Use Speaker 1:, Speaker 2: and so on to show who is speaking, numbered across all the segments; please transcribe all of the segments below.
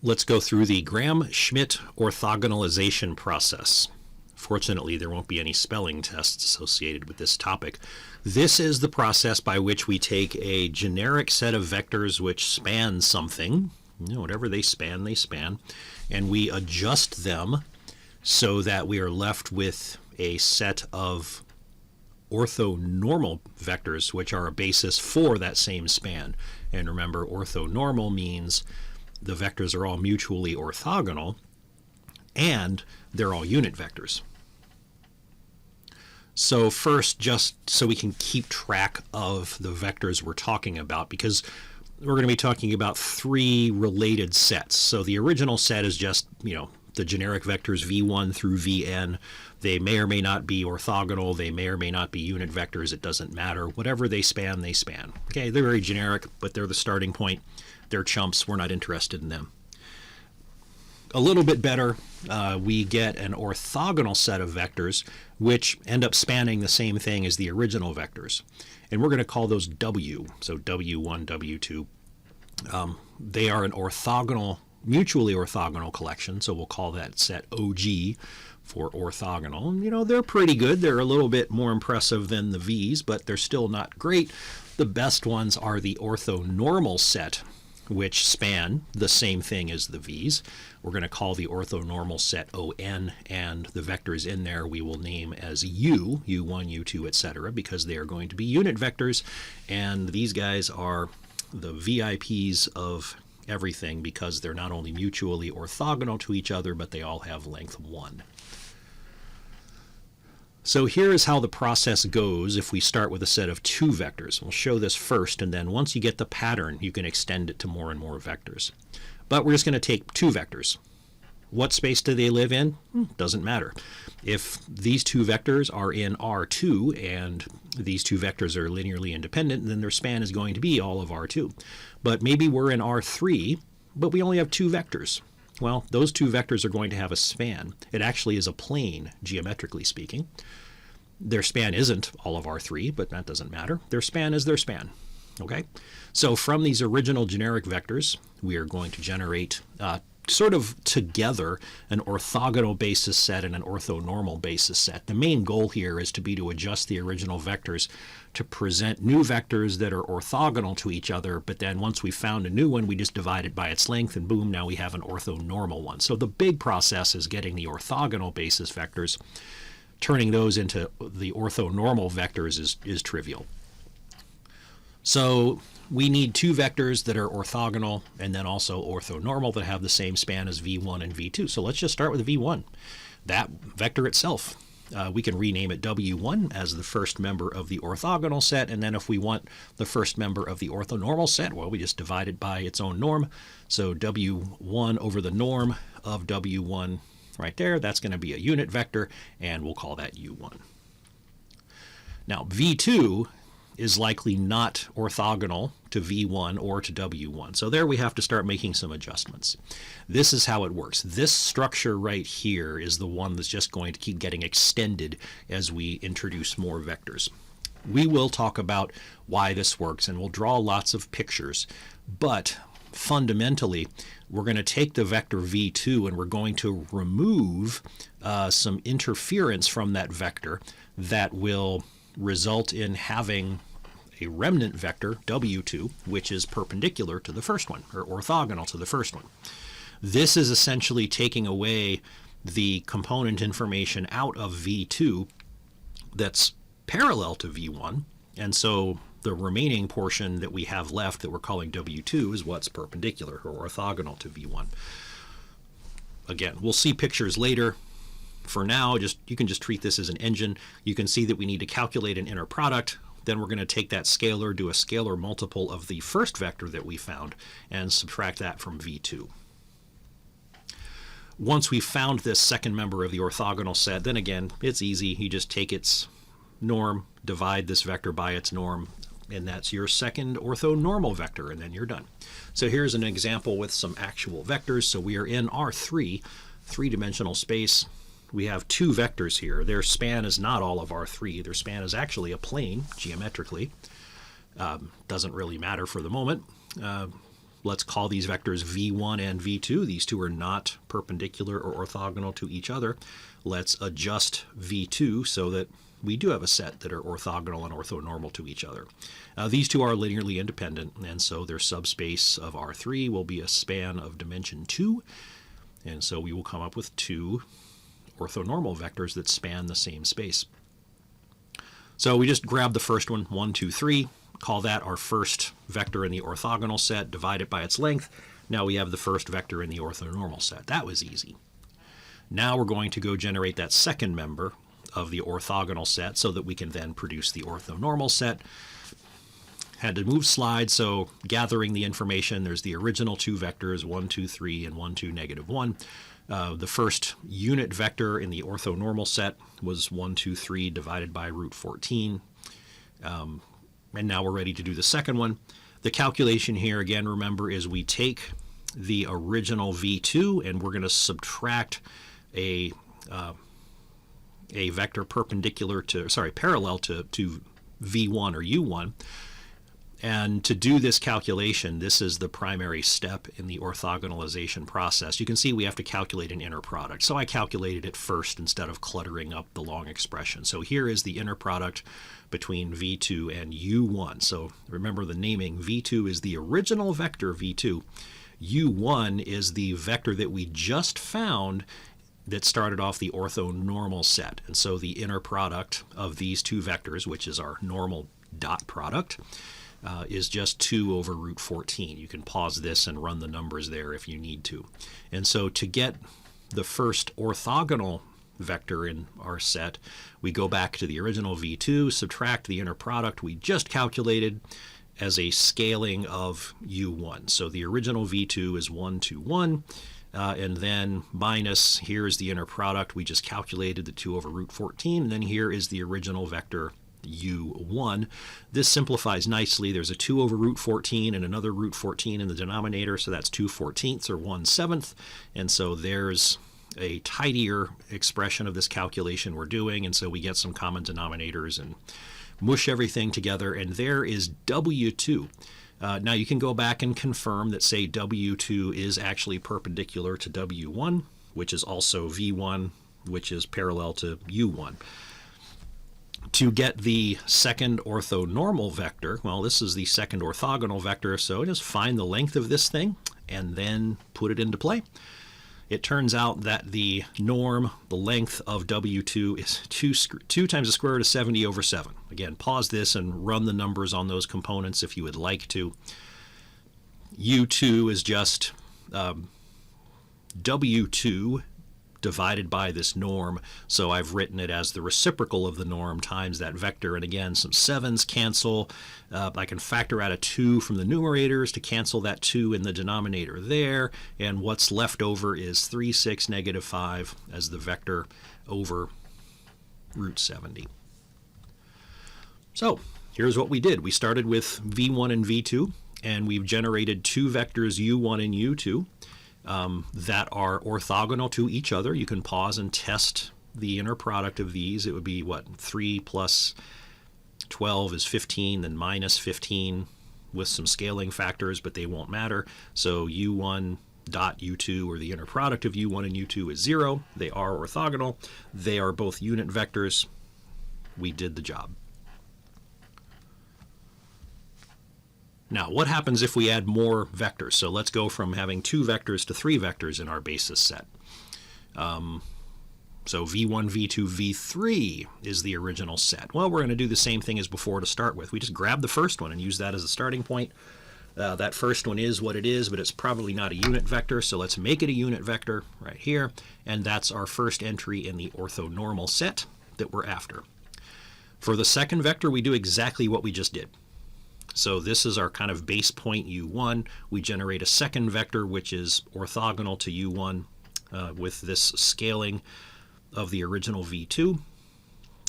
Speaker 1: Let's go through the Gram Schmidt Orthogonalization Process. Fortunately, there won't be any spelling tests associated with this topic. This is the process by which we take a generic set of vectors which span something, whatever they span, and we adjust them so that we are left with a set of orthonormal vectors which are a basis for that same span. And remember, orthonormal means the vectors are all mutually orthogonal and they're all unit vectors. So first, just so we can keep track of the vectors we're talking about, because we're going to be talking about three related sets. So the original set is just, the generic vectors v1 through vn. They may or may not be orthogonal. They may or may not be unit vectors. It doesn't matter. Whatever they span, they span. Okay, they're very generic, but they're the starting point. They're chumps. We're not interested in them. A little bit better, we get an orthogonal set of vectors which end up spanning the same thing as the original vectors. And we're going to call those W. So W1, W2. They are an orthogonal, mutually orthogonal collection. So we'll call that set OG for orthogonal. And, they're pretty good. They're a little bit more impressive than the V's, but they're still not great. The best ones are the orthonormal set, which span the same thing as the V's. We're going to call the orthonormal set ON, and the vectors in there we will name as U, U1, U2, etc., because they are going to be unit vectors, and these guys are the VIPs of everything because they're not only mutually orthogonal to each other, but they all have length 1. So here is how the process goes if we start with a set of 2 vectors. We'll show this first, and then once you get the pattern, you can extend it to more and more vectors. But we're just going to take 2 vectors. What space do they live in? Doesn't matter. If these 2 vectors are in R2 and these 2 vectors are linearly independent, then their span is going to be all of R2. But maybe we're in R3, but we only have 2 vectors. Well, those 2 vectors are going to have a span. It actually is a plane, geometrically speaking. Their span isn't all of R3, but that doesn't matter. Their span is their span. Okay? So from these original generic vectors, we are going to generate sort of together an orthogonal basis set and an orthonormal basis set. The main goal here is to adjust the original vectors to present new vectors that are orthogonal to each other, but then once we found a new one, we just divide it by its length, and boom, now we have an orthonormal one. So the big process is getting the orthogonal basis vectors. Turning those into the orthonormal vectors is trivial. So we need 2 vectors that are orthogonal and then also orthonormal that have the same span as v1 and v2. So let's just start with v1. That vector itself, we can rename it w1 as the first member of the orthogonal set, and then if we want the first member of the orthonormal set, well, we just divide it by its own norm. So w1 over the norm of w1 right there, that's going to be a unit vector, and we'll call that u1. Now v2 is likely not orthogonal to v1 or to w1. So there we have to start making some adjustments. This is how it works. This structure right here is the one that's just going to keep getting extended as we introduce more vectors. We will talk about why this works, and we'll draw lots of pictures, but fundamentally we're going to take the vector v2 and we're going to remove some interference from that vector that will result in having a remnant vector, w2, which is perpendicular to the first one, or orthogonal to the first one. This is essentially taking away the component information out of v2 that's parallel to v1, and so the remaining portion that we have left that we're calling w2 is what's perpendicular or orthogonal to v1. Again, we'll see pictures later. For now, you can just treat this as an engine. You can see that we need to calculate an inner product. Then we're going to take that scalar, do a scalar multiple of the first vector that we found, and subtract that from v2. Once we've found this second member of the orthogonal set, then again, it's easy. You just take its norm, divide this vector by its norm, and that's your second orthonormal vector, and then you're done. So here's an example with some actual vectors. So we are in R3, 3-dimensional space. We have 2 vectors here. Their span is not all of R3. Their span is actually a plane, geometrically. Doesn't really matter for the moment. let's call these vectors v1 and v2. These two are not perpendicular or orthogonal to each other. Let's adjust v2 so that we do have a set that are orthogonal and orthonormal to each other. These two are linearly independent, and so their subspace of R3 will be a span of dimension 2, and so we will come up with two orthonormal vectors that span the same space. So we just grab the first one, 1, 2, 3, call that our first vector in the orthogonal set, divide it by its length. Now we have the first vector in the orthonormal set. That was easy. Now we're going to go generate that second member of the orthogonal set so that we can then produce the orthonormal set. Had to move slides, so gathering the information, there's the original two vectors, 1, 2, 3, and 1, 2, negative 1. The first unit vector in the orthonormal set was 1, 2, 3 divided by root 14. And now we're ready to do the second one. The calculation here, again, remember, is we take the original v2 and we're going to subtract a vector parallel to v1 or u1. And to do this calculation, this is the primary step in the orthogonalization process. You can see we have to calculate an inner product. So I calculated it first instead of cluttering up the long expression. So here is the inner product between v2 and u1. So remember the naming, v2 is the original vector v2. u1 is the vector that we just found that started off the orthonormal set. And so the inner product of these two vectors, which is our normal dot product, is just 2 over root 14. You can pause this and run the numbers there if you need to. And so to get the first orthogonal vector in our set, we go back to the original v2, subtract the inner product we just calculated as a scaling of u1. So the original v2 is 1, 2, 1. And then minus, here is the inner product. We just calculated the 2 over root 14. And then here is the original vector u1. This simplifies nicely. There's a 2 over root 14 and another root 14 in the denominator, so that's 2/14 or 1/7. And so there's a tidier expression of this calculation we're doing, and so we get some common denominators and mush everything together, and there is w2. Now you can go back and confirm that, say, w2 is actually perpendicular to w1, which is also v1, which is parallel to u1. To get the second orthonormal vector, well, this is the second orthogonal vector, so just find the length of this thing and then put it into play. It turns out that the norm, the length of w2 is 2 times the square root of 70 over 7. Again, pause this and run the numbers on those components if you would like to. u2 is just w2 divided by this norm, so I've written it as the reciprocal of the norm times that vector, and again, some 7s cancel. I can factor out a 2 from the numerators to cancel that 2 in the denominator there, and what's left over is 3, 6, negative 5 as the vector over root 70. So here's what we did. We started with v1 and v2, and we've generated two vectors u1 and u2 that are orthogonal to each other. You can pause and test the inner product of these. It would be, what, 3 plus 12 is 15, then minus 15 with some scaling factors, but they won't matter. So u1 dot u2, or the inner product of u1 and u2, is 0. They are orthogonal. They are both unit vectors. We did the job. Now, what happens if we add more vectors? So let's go from having 2 vectors to 3 vectors in our basis set. So v1, v2, v3 is the original set. Well, we're going to do the same thing as before to start with. We just grab the first one and use that as a starting point. That first one is what it is, but it's probably not a unit vector, so let's make it a unit vector right here, and that's our first entry in the orthonormal set that we're after. For the second vector, we do exactly what we just did. So this is our kind of base point u1. We generate a second vector which is orthogonal to u1 with this scaling of the original v2.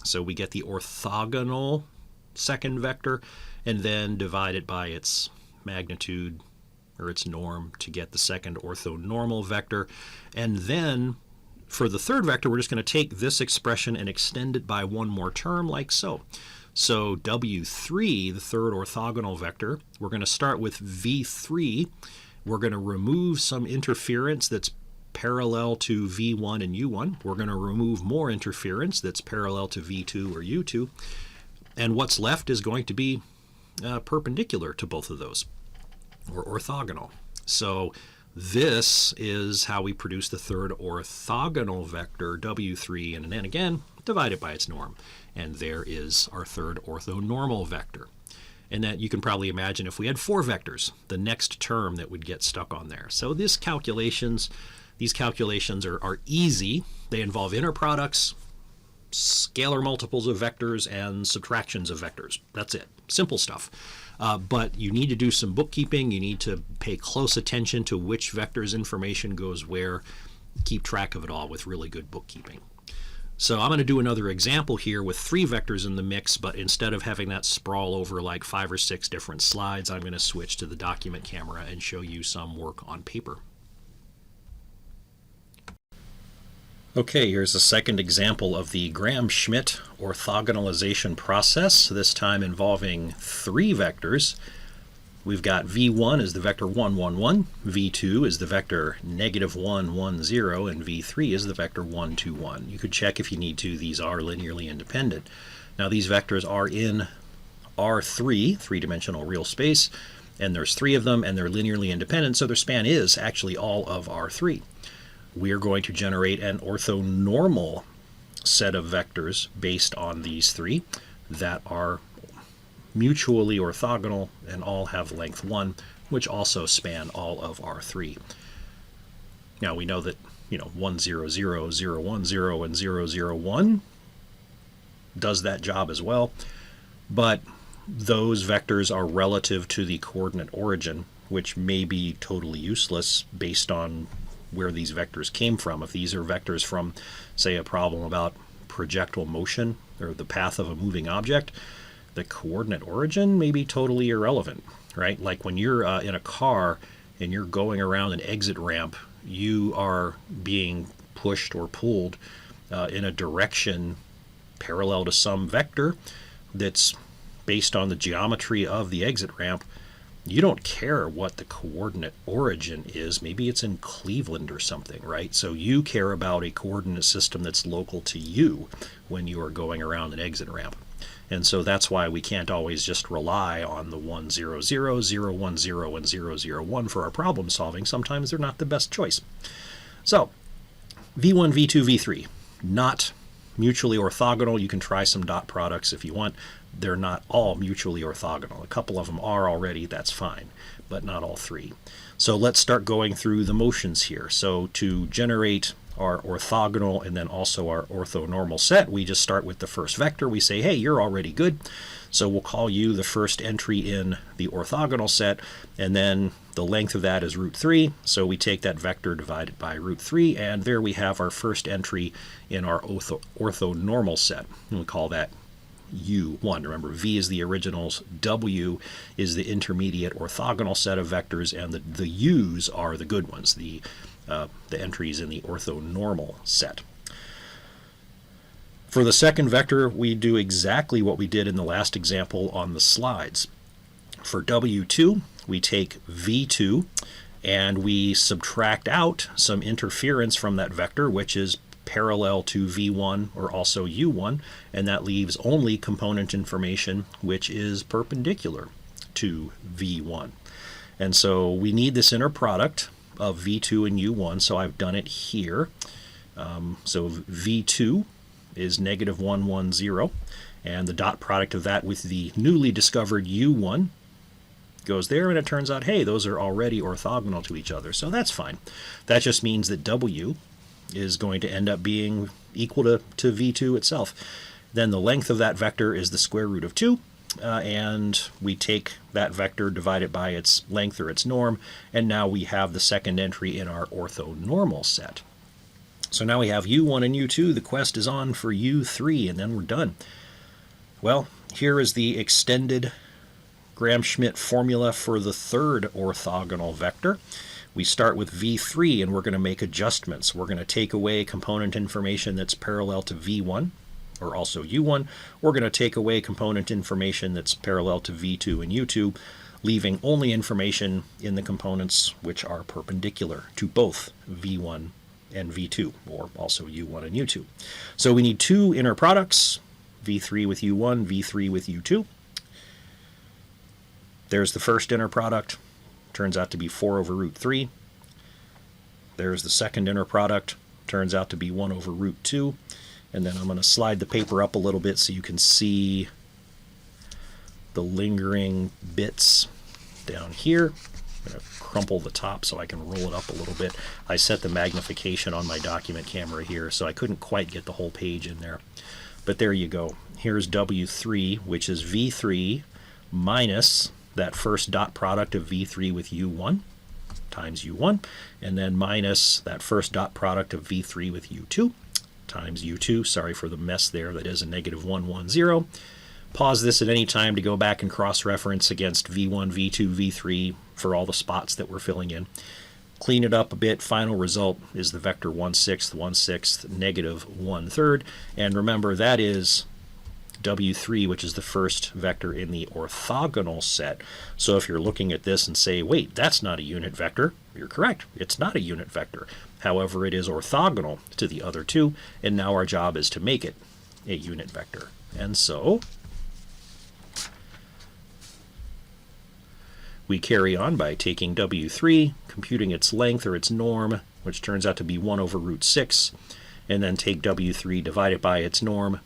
Speaker 1: So we get the orthogonal second vector and then divide it by its magnitude or its norm to get the second orthonormal vector. And then for the third vector, we're just going to take this expression and extend it by one more term like so. So w3, the third orthogonal vector, we're going to start with v3 We're going to remove some interference that's parallel to V1 and U1. We're going to remove more interference that's parallel to V2 or U2. And what's left is going to be perpendicular to both of those, or orthogonal. So this is how we produce the third orthogonal vector, W3, and then again, divide it by its norm. And there is our third orthonormal vector. And that you can probably imagine if we had 4 vectors, the next term that would get stuck on there. So these calculations are easy. They involve inner products, scalar multiples of vectors, and subtractions of vectors. That's it. Simple stuff. But you need to do some bookkeeping. You need to pay close attention to which vectors information goes where. Keep track of it all with really good bookkeeping. So I'm going to do another example here with 3 vectors in the mix, but instead of having that sprawl over like 5 or 6 different slides, I'm going to switch to the document camera and show you some work on paper. Okay, here's a second example of the Gram Schmidt orthogonalization process, this time involving 3 vectors. We've got V1 is the vector 1, 1, 1, V2 is the vector negative 1, 1, 0, and V3 is the vector 1, 2, 1. You could check if you need to. These are linearly independent. Now these vectors are in R3, three-dimensional real space, and there's 3 of them, and they're linearly independent, so their span is actually all of R3. We are going to generate an orthonormal set of vectors based on these 3 that are mutually orthogonal and all have length 1, which also span all of R3. Now we know that 1, 0, 0, 0, 1, 0, and 0, 0, 1 does that job as well, but those vectors are relative to the coordinate origin, which may be totally useless based on where these vectors came from. If these are vectors from, say, a problem about projectile motion or the path of a moving object, the coordinate origin may be totally irrelevant, right? Like when you're in a car and you're going around an exit ramp, you are being pushed or pulled in a direction parallel to some vector that's based on the geometry of the exit ramp. You don't care what the coordinate origin is. Maybe it's in Cleveland or something, right? So you care about a coordinate system that's local to you when you are going around an exit ramp. And so that's why we can't always just rely on the 1, 0, 0, 0, 1, 0, and 0, 0, 1 for our problem solving. Sometimes they're not the best choice. So V1, V2, V3, not mutually orthogonal. You can try some dot products if you want. They're not all mutually orthogonal. A couple of them are already, that's fine, but not all 3. So let's start going through the motions here. So to generate our orthogonal and then also our orthonormal set, we just start with the first vector. We say, hey, you're already good, so we'll call you the first entry in the orthogonal set, and then the length of that is root 3, so we take that vector divided by root 3, and there we have our first entry in our orthonormal set, and we call that U1. Remember, V is the originals, W is the intermediate orthogonal set of vectors, and the U's are the good ones, the entries in the orthonormal set. For the second vector, we do exactly what we did in the last example on the slides. For W2, we take V2 and we subtract out some interference from that vector, which is parallel to V1 or also U1, and that leaves only component information which is perpendicular to V1. And so we need this inner product of V2 and U1, so I've done it here. So V2 is negative 1, 1, 0, and the dot product of that with the newly discovered U1 goes there, and it turns out, hey, those are already orthogonal to each other, so that's fine. That just means that W is going to end up being equal to V2 itself. Then the length of that vector is the square root of 2, and we take that vector, divide it by its length or its norm, and now we have the second entry in our orthonormal set. So now we have U1 and U2. The quest is on for U3, and then we're done. Well, here is the extended Gram Schmidt formula for the third orthogonal vector. We start with V3, and we're going to make adjustments. We're going to take away component information that's parallel to V1, or also U1. We're going to take away component information that's parallel to V2 and U2. leaving only information in the components which are perpendicular to both V1 and V2, or also U1 and U2. So we need two inner products, V3 with U1, V3 with U2. There's the first inner product, turns out to be 4 over root 3. There's the second inner product, turns out to be 1 over root 2. And then I'm going to slide the paper up a little bit so you can see the lingering bits down here. I'm going to crumple the top so I can roll it up a little bit. I set the magnification on my document camera here, so I couldn't quite get the whole page in there. But there you go. Here's W3, which is V3 minus that first dot product of V3 with U1 times U1, and then minus that first dot product of V3 with U2 times U2. Sorry for the mess there. That is a negative 1, 1, 0. Pause this at any time to go back and cross-reference against V1, V2, V3 for all the spots that we're filling in. Clean it up a bit. Final result is the vector 1/6, 1/6, negative 1/3. And remember, that is W3, which is the first vector in the orthogonal set. So if you're looking at this and say, wait, that's not a unit vector, you're correct. It's not a unit vector. However, it is orthogonal to the other two, and now our job is to make it a unit vector. And so we carry on by taking W3, computing its length or its norm, which turns out to be 1 over root 6, and then take W3, divide it by its norm,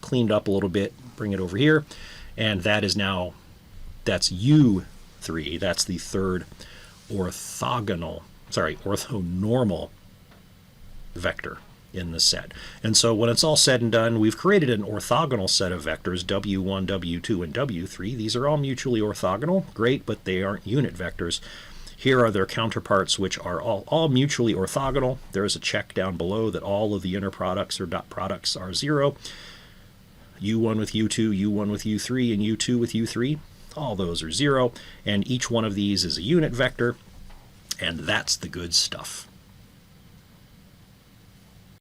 Speaker 1: cleaned up a little bit, bring it over here, and that is now, that's U3, that's the third orthonormal vector in the set. And so when it's all said and done, we've created an orthogonal set of vectors, W1, W2, and W3. These are all mutually orthogonal, great, but they aren't unit vectors. Here are their counterparts, which are all mutually orthogonal. There's a check down below that all of the inner products or dot products are 0. U1 with U2, U1 with U3, and U2 with U3, all those are 0, and each one of these is a unit vector, and that's the good stuff.